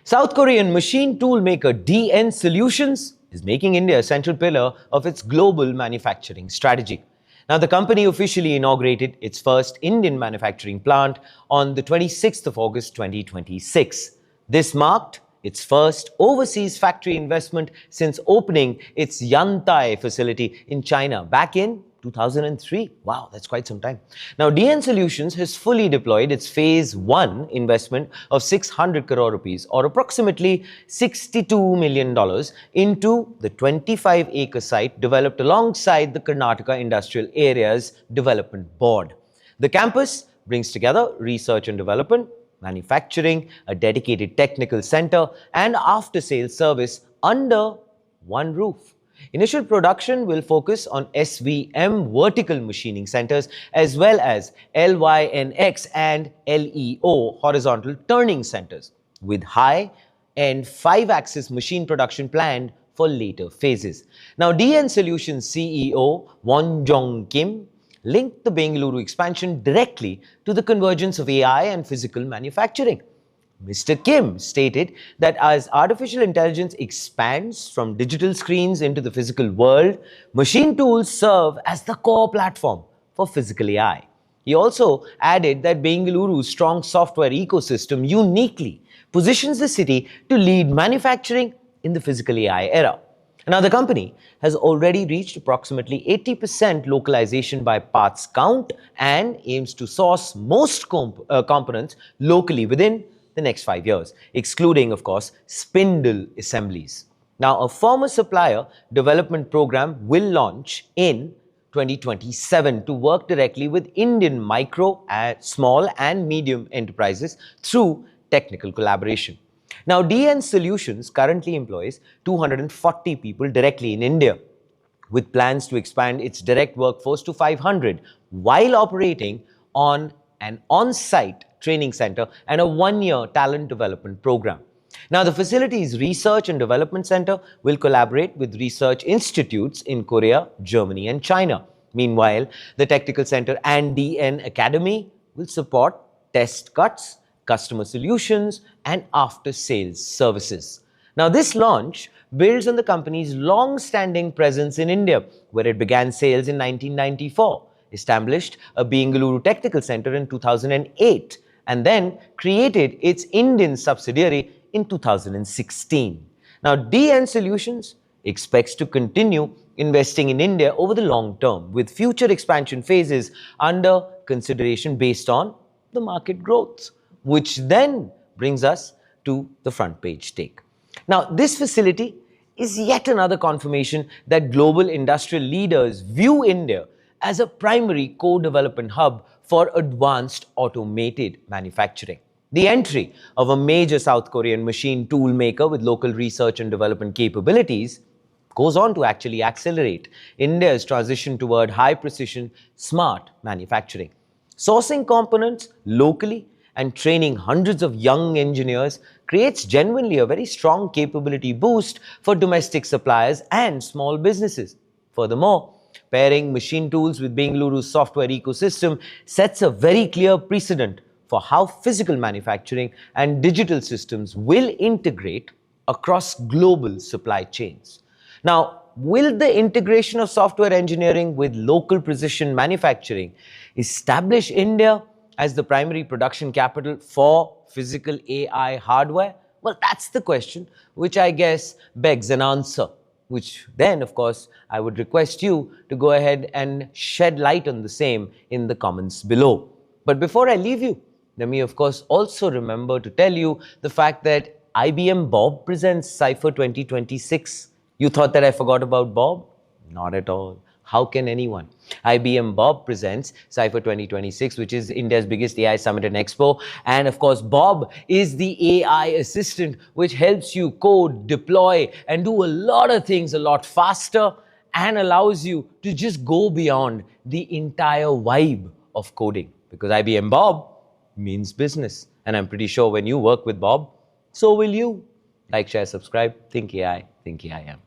South Korean machine tool maker DN Solutions is making India a central pillar of its global manufacturing strategy. Now, the company officially inaugurated its first Indian manufacturing plant on the 26th of August 2026. This marked its first overseas factory investment since opening its Yantai facility in China back in 2003. Wow, that's quite some time. Now, DN Solutions has fully deployed its phase 1 investment of 600 crore rupees or approximately $62 million into the 25-acre site developed alongside the Karnataka Industrial Areas Development Board. The campus brings together research and development, manufacturing, a dedicated technical center, and after-sales service under one roof. Initial production will focus on SVM vertical machining centers as well as LYNX and LEO horizontal turning centers, with high-end 5-axis machine production planned for later phases. Now, DN Solutions CEO Won Jong Kim linked the Bengaluru expansion directly to the convergence of AI and physical manufacturing. Mr. Kim stated that as artificial intelligence expands from digital screens into the physical world, machine tools serve as the core platform for physical AI. He also added that Bengaluru's strong software ecosystem uniquely positions the city to lead manufacturing in the physical AI era. Now, the company has already reached approximately 80% localization by parts count and aims to source most components locally within the next 5 years, excluding, of course, spindle assemblies. Now, a former supplier development program will launch in 2027 to work directly with Indian micro, small and medium enterprises through technical collaboration. Now, DN Solutions currently employs 240 people directly in India, with plans to expand its direct workforce to 500 while operating on an on-site training center and a 1-year talent development program. Now, the facility's research and development center will collaborate with research institutes in Korea, Germany, and China. Meanwhile, the technical center and DN Academy will support test cuts, customer solutions, and after-sales services. Now, this launch builds on the company's long-standing presence in India, where it began sales in 1994, established a Bengaluru Technical Center in 2008, and then created its Indian subsidiary in 2016. Now, DN Solutions expects to continue investing in India over the long term, with future expansion phases under consideration based on the market growth, which then brings us to the front page take. Now, this facility is yet another confirmation that global industrial leaders view India as a primary co-development hub for advanced automated manufacturing. The entry of a major South Korean machine tool maker with local research and development capabilities goes on to actually accelerate India's transition toward high-precision, smart manufacturing. Sourcing components locally and training hundreds of young engineers creates genuinely a very strong capability boost for domestic suppliers and small businesses. Furthermore, pairing machine tools with Bengaluru's software ecosystem sets a very clear precedent for how physical manufacturing and digital systems will integrate across global supply chains. Now, will the integration of software engineering with local precision manufacturing establish India as the primary production capital for physical AI hardware? Well, that's the question, which I guess begs an answer, which then, of course, I would request you to go ahead and shed light on the same in the comments below. But before I leave you, let me, of course, also remember to tell you the fact that IBM Bob presents Cypher 2026. You thought that I forgot about Bob? Not at all. How can anyone? IBM Bob presents Cypher 2026, which is India's biggest AI summit and expo. And of course, Bob is the AI assistant, which helps you code, deploy, and do a lot of things a lot faster and allows you to just go beyond the entire vibe of coding. Because IBM Bob means business. And I'm pretty sure when you work with Bob, so will you. Like, share, subscribe. Think AI, think AIM.